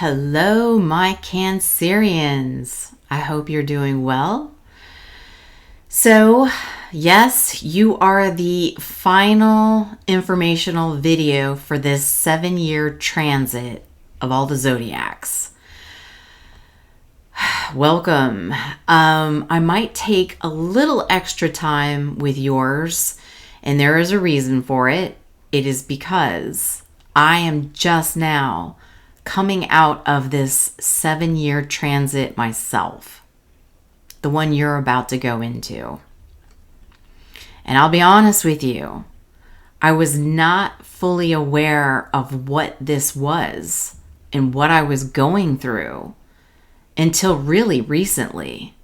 Hello, my Cancerians. I hope you're doing well. So, yes, you are the final informational video for this 7-year transit of all the zodiacs. Welcome. I might take a little extra time with yours, and there is a reason for it. It is because I am just now coming out of this 7-year transit myself, the one you're about to go into. And I'll be honest with you, I was not fully aware of what this was and what I was going through until really recently.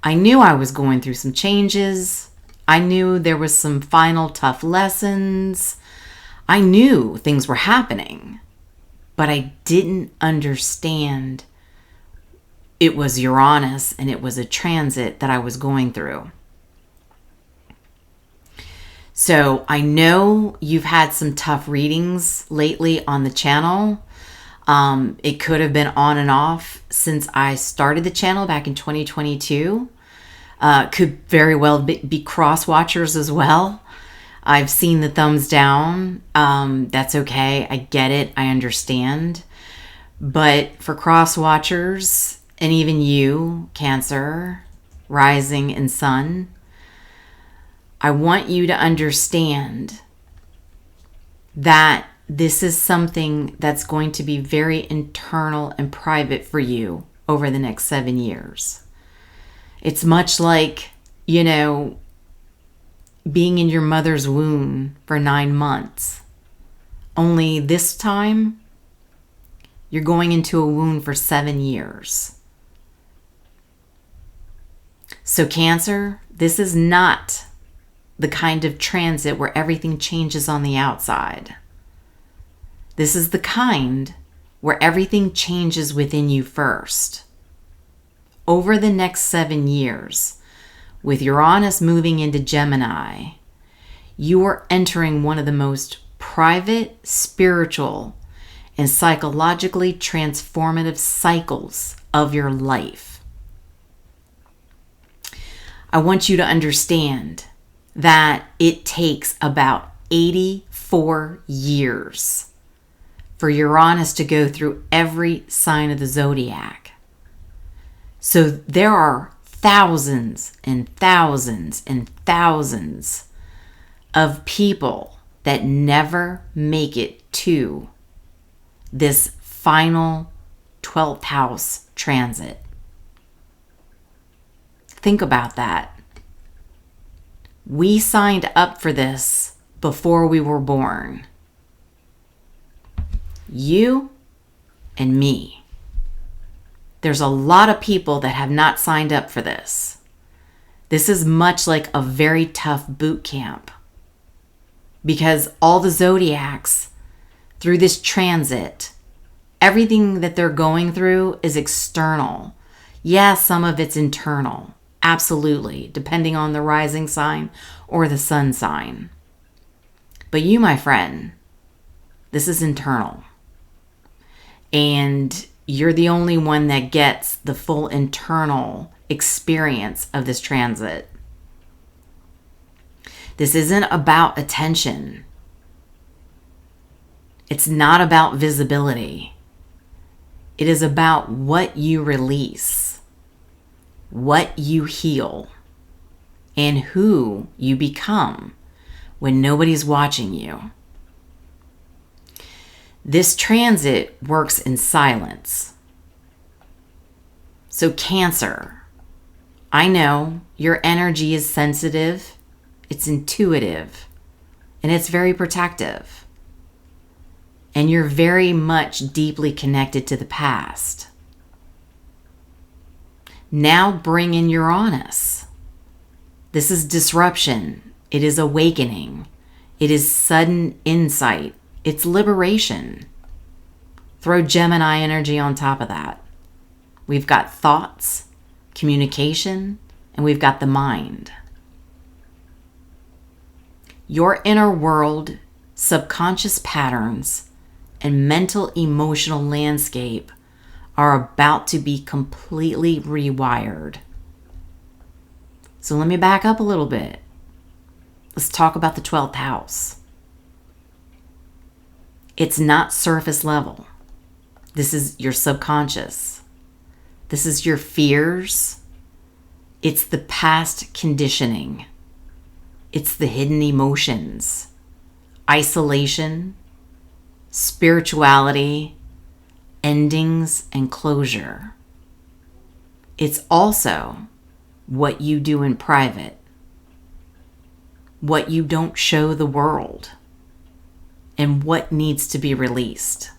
I knew I was going through some changes. I knew there was some final tough lessons. I knew things were happening. But I didn't understand it was Uranus and it was a transit that I was going through. So I know you've had some tough readings lately on the channel. It could have been on and off since I started the channel back in 2022. Could very well be cross watchers as well. I've seen the thumbs down. That's okay. I get it. I understand. But for cross watchers, and even you, Cancer, rising and sun, I want you to understand that this is something that's going to be very internal and private for you over the next 7 years. It's much like, being in your mother's womb for 9 months. Only this time, you're going into a womb for 7 years. So Cancer, this is not the kind of transit where everything changes on the outside. This is the kind where everything changes within you first. Over the next 7 years, with Uranus moving into Gemini, you are entering one of the most private, spiritual, and psychologically transformative cycles of your life. I want you to understand that it takes about 84 years for Uranus to go through every sign of the zodiac. So there are thousands and thousands and thousands of people that never make it to this final 12th house transit. Think about that. We signed up for this before we were born. You and me. There's a lot of people that have not signed up for this. This is much like a very tough boot camp because all the zodiacs through this transit, everything that they're going through is external. Yeah, some of it's internal. Absolutely, depending on the rising sign or the sun sign. But you, my friend, this is internal. And you're the only one that gets the full internal experience of this transit. This isn't about attention. It's not about visibility. It is about what you release, what you heal, and who you become when nobody's watching you. This transit works in silence. So Cancer, I know your energy is sensitive, it's intuitive, and it's very protective. And you're very much deeply connected to the past. Now bring in Uranus. This is disruption. It is awakening. It is sudden insight. It's liberation. Throw Gemini energy on top of that. We've got thoughts, communication, and we've got the mind. Your inner world, subconscious patterns, and mental emotional landscape are about to be completely rewired. So let me back up a little bit. Let's talk about the 12th house. It's not surface level. This is your subconscious. This is your fears. It's the past conditioning. It's the hidden emotions, isolation, spirituality, endings, and closure. It's also what you do in private, what you don't show the world, and what needs to be released.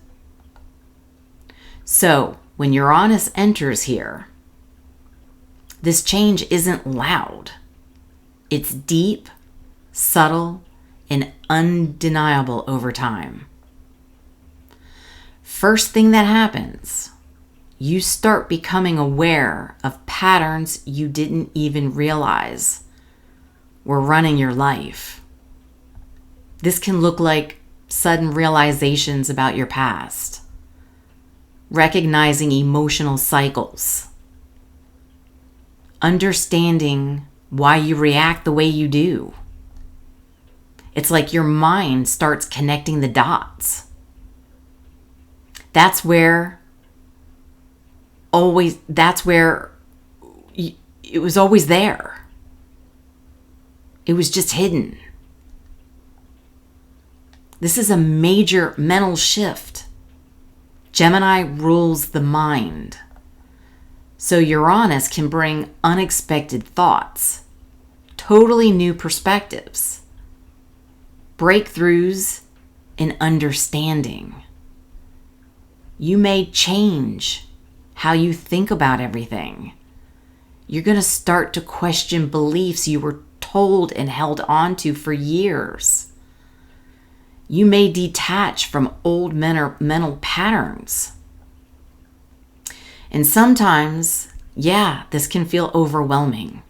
So, when Uranus enters here, this change isn't loud. It's deep, subtle, and undeniable over time. First thing that happens, you start becoming aware of patterns you didn't even realize were running your life. This can look like sudden realizations about your past, recognizing emotional cycles, understanding why you react the way you do. It's like your mind starts connecting the dots. That's where it was always there. It was just hidden. This is a major mental shift. Gemini rules the mind. So Uranus can bring unexpected thoughts, totally new perspectives, breakthroughs in understanding. You may change how you think about everything. You're going to start to question beliefs you were told and held on to for years. You may detach from old mental patterns. And sometimes, this can feel overwhelming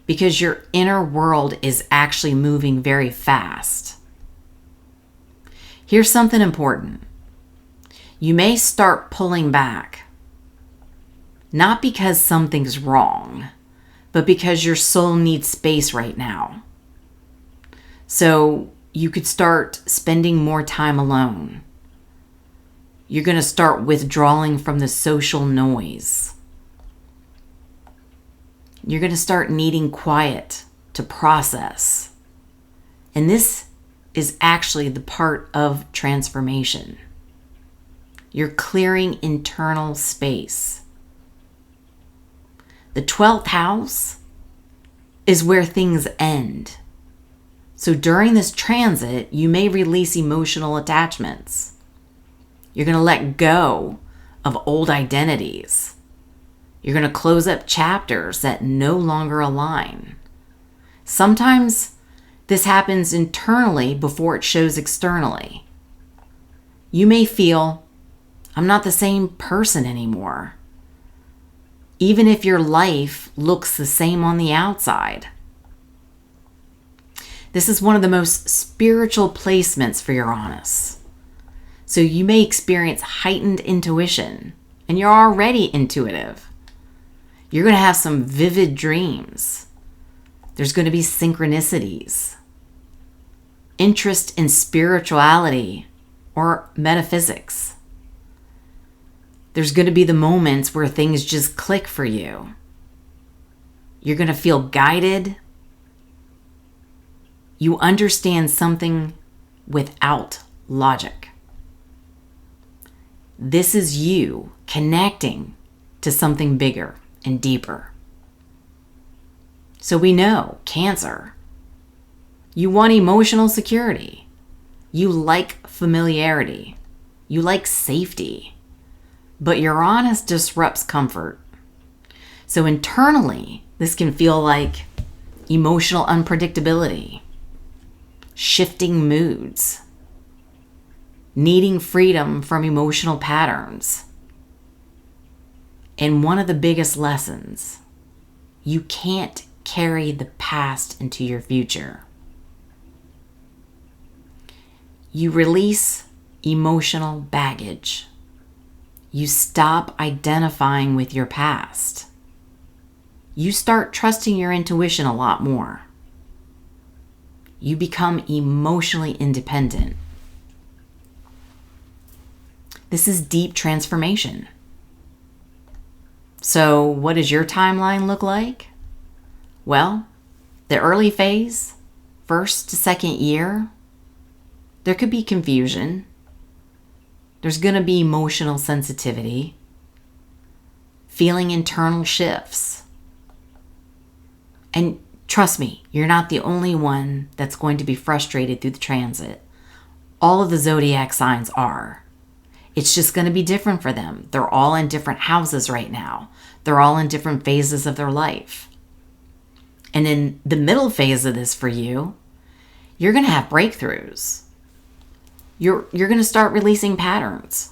because your inner world is actually moving very fast. Here's something important. You may start pulling back, not because something's wrong, but because your soul needs space right now. So you could start spending more time alone. You're going to start withdrawing from the social noise. You're going to start needing quiet to process. And this is actually the part of transformation. You're clearing internal space. The 12th house is where things end. So during this transit, you may release emotional attachments. You're going to let go of old identities. You're going to close up chapters that no longer align. Sometimes this happens internally before it shows externally. You may feel, I'm not the same person anymore, even if your life looks the same on the outside. This is one of the most spiritual placements for Uranus. So you may experience heightened intuition, and you're already intuitive. You're going to have some vivid dreams. There's going to be synchronicities, interest in spirituality or metaphysics. There's going to be the moments where things just click for you. You're going to feel guided. You understand something without logic. This is you connecting to something bigger and deeper. So we know, Cancer, you want emotional security. You like familiarity. You like safety. But Uranus disrupts comfort. So internally, this can feel like emotional unpredictability, shifting moods, needing freedom from emotional patterns. And one of the biggest lessons, you can't carry the past into your future. You release emotional baggage. You stop identifying with your past. You start trusting your intuition a lot more. You become emotionally independent. This is deep transformation. So what does your timeline look like? Well, the early phase, first to second year, there could be confusion. There's going to be emotional sensitivity, feeling internal shifts. And trust me, you're not the only one that's going to be frustrated through the transit. All of the zodiac signs are. It's just going to be different for them. They're all in different houses right now. They're all in different phases of their life. And in the middle phase of this for you, you're going to have breakthroughs. You're going to start releasing patterns.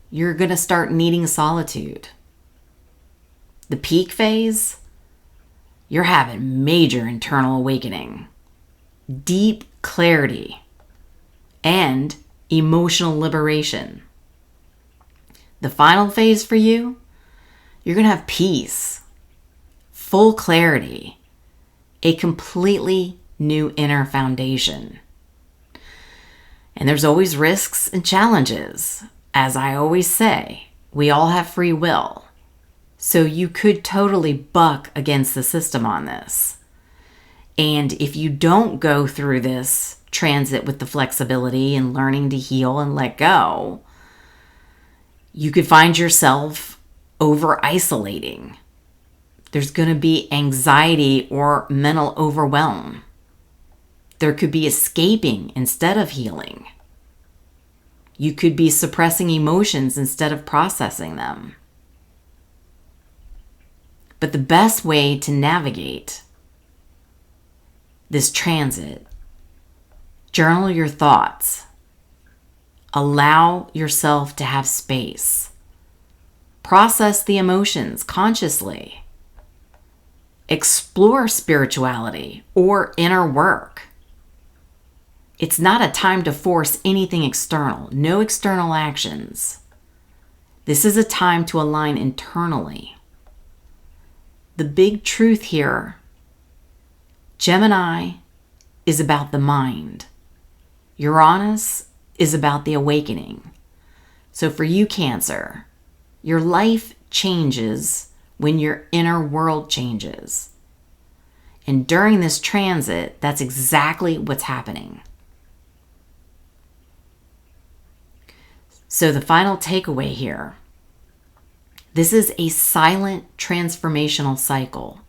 You're going to start needing solitude. The peak phase, you're having major internal awakening, deep clarity, and emotional liberation. The final phase for you, you're going to have peace, full clarity, a completely new inner foundation. And there's always risks and challenges. As I always say, we all have free will. So you could totally buck against the system on this. And if you don't go through this transit with the flexibility and learning to heal and let go, you could find yourself over-isolating. There's going to be anxiety or mental overwhelm. There could be escaping instead of healing. You could be suppressing emotions instead of processing them. But the best way to navigate this transit, journal your thoughts. Allow yourself to have space. Process the emotions consciously. Explore spirituality or inner work. It's not a time to force anything external. No external actions. This is a time to align internally. The big truth here, Gemini is about the mind. Uranus is about the awakening. So for you, Cancer, your life changes when your inner world changes. And during this transit, that's exactly what's happening. So the final takeaway here, this is a silent transformational cycle.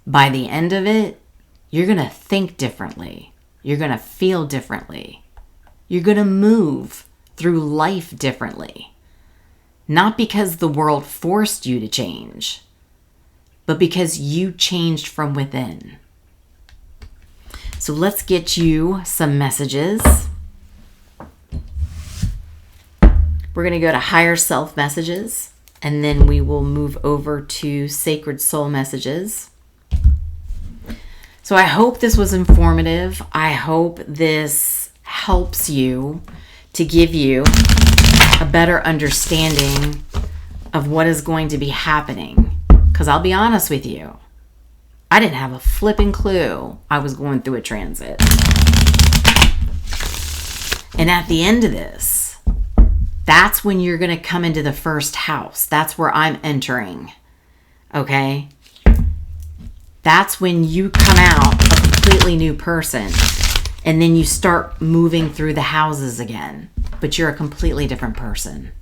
By the end of it, you're going to think differently. You're going to feel differently. You're going to move through life differently. Not because the world forced you to change, but because you changed from within. So let's get you some messages. We're going to go to higher self messages, and then we will move over to sacred soul messages. So I hope this was informative. I hope this helps you to give you a better understanding of what is going to be happening. Because I'll be honest with you, I didn't have a flipping clue I was going through a transit. And at the end of this, that's when you're going to come into the first house. That's where I'm entering. Okay? That's when you come out a completely new person. And then you start moving through the houses again. But you're a completely different person.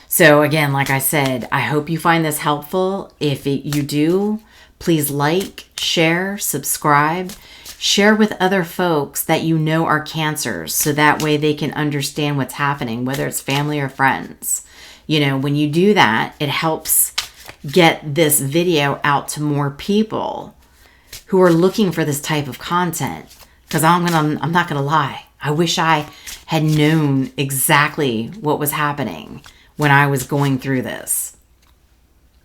So again, like I said, I hope you find this helpful. If you do, please like, share, subscribe. Share with other folks that you know are Cancers, so that way they can understand what's happening, whether it's family or friends. You know, when you do that, it helps get this video out to more people who are looking for this type of content. Because I'm not gonna lie, I wish I had known exactly what was happening when I was going through this.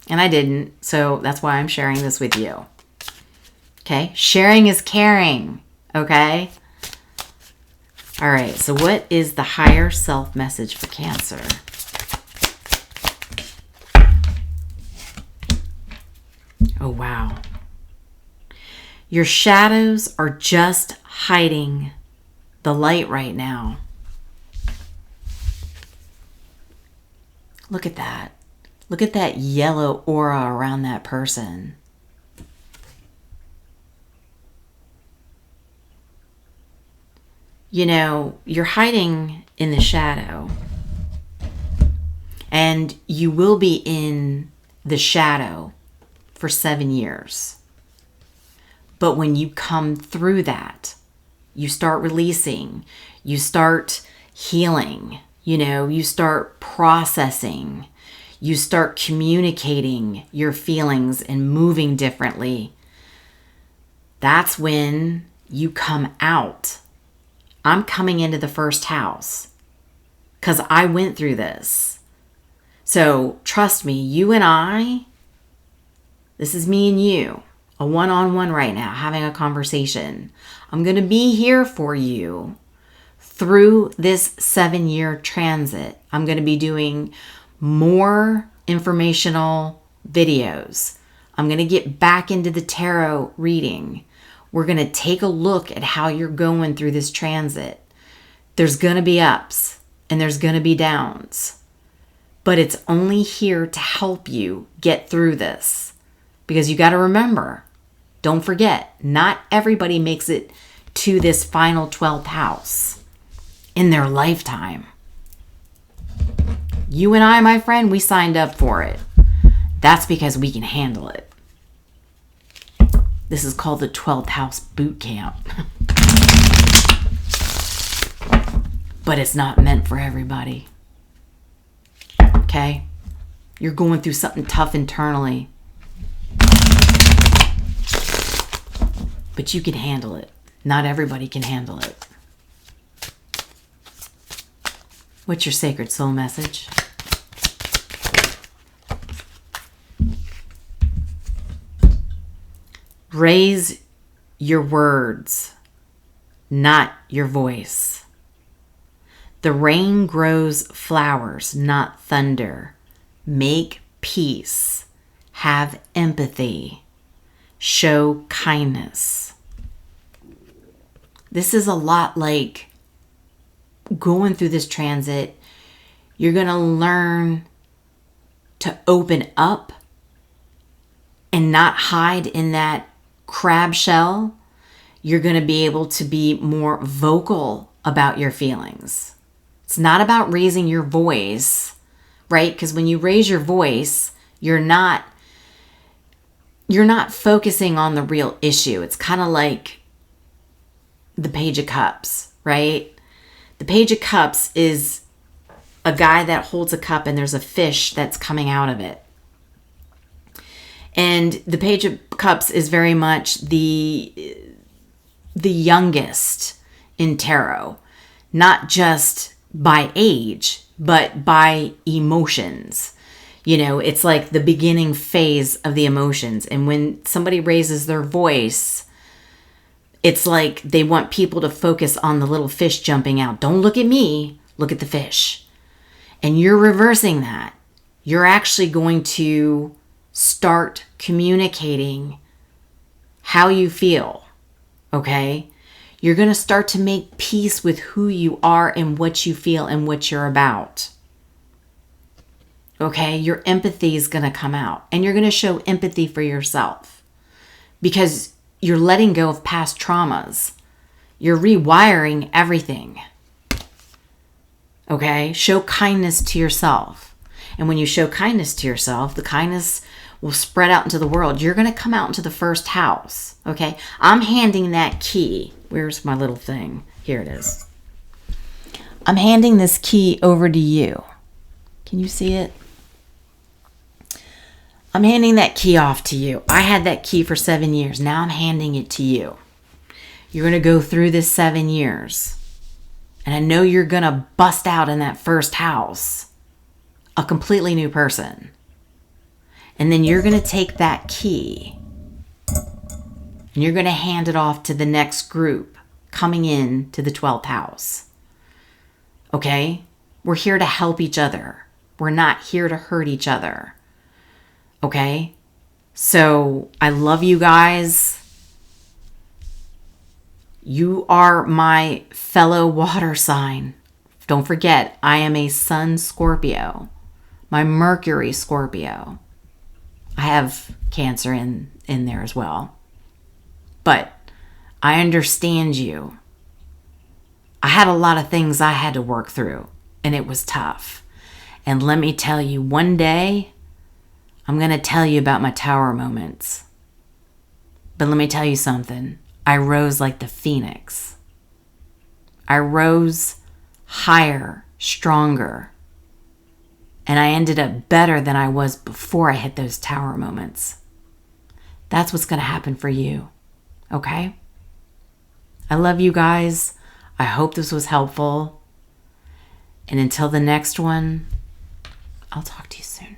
And I didn't, so that's why I'm sharing this with you. Okay? Sharing is caring, okay? All right, so what is the higher self message for Cancer? Oh, wow. Your shadows are just hiding the light right now. Look at that. Look at that yellow aura around that person. You know, you're hiding in the shadow. And you will be in the shadow for 7 years. But when you come through that, you start releasing, you start healing, you know, you start processing, you start communicating your feelings and moving differently. That's when you come out. I'm coming into the first house because I went through this. So trust me, you and I, this is me and you, a one-on-one right now, having a conversation. I'm going to be here for you through this 7-year transit. I'm going to be doing more informational videos. I'm going to get back into the tarot reading. We're going to take a look at how you're going through this transit. There's going to be ups and there's going to be downs, but it's only here to help you get through this. Because you got to remember, don't forget, not everybody makes it to this final 12th house in their lifetime. You and I, my friend, we signed up for it. That's because we can handle it. This is called the 12th house boot camp. But it's not meant for everybody. Okay? You're going through something tough internally. But you can handle it. Not everybody can handle it. What's your sacred soul message? Raise your words, not your voice. The rain grows flowers, not thunder. Make peace. Have empathy. Show kindness. This is a lot like going through this transit. You're going to learn to open up and not hide in that crab shell. You're going to be able to be more vocal about your feelings. It's not about raising your voice, right? Because when you raise your voice, you're not focusing on the real issue. It's kind of like the Page of Cups, right? The Page of Cups is a guy that holds a cup and there's a fish that's coming out of it. And the Page of Cups is very much the youngest in tarot, not just by age, but by emotions. You know, it's like the beginning phase of the emotions. And when somebody raises their voice, it's like they want people to focus on the little fish jumping out. Don't look at me, look at the fish. And you're reversing that. You're actually going to start communicating how you feel, okay? You're going to start to make peace with who you are and what you feel and what you're about. Okay, your empathy is going to come out, and you're going to show empathy for yourself because you're letting go of past traumas. You're rewiring everything. Okay, show kindness to yourself. And when you show kindness to yourself, the kindness will spread out into the world. You're going to come out into the first house. Okay, I'm handing that key. Where's my little thing? Here it is. I'm handing this key over to you. Can you see it? I'm handing that key off to you. I had that key for 7 years. Now I'm handing it to you. You're going to go through this 7 years. And I know you're going to bust out in that first house a completely new person. And then you're going to take that key and you're going to hand it off to the next group coming in to the 12th house. Okay? We're here to help each other. We're not here to hurt each other. Okay? So I love you guys. You are my fellow water sign. Don't forget, I am a Sun Scorpio. My Mercury Scorpio. I have Cancer in there as well. But I understand you. I had a lot of things I had to work through, and it was tough. And let me tell you, one day, I'm going to tell you about my tower moments. But let me tell you something. I rose like the phoenix. I rose higher, stronger. And I ended up better than I was before I hit those tower moments. That's what's going to happen for you. Okay? I love you guys. I hope this was helpful. And until the next one, I'll talk to you soon.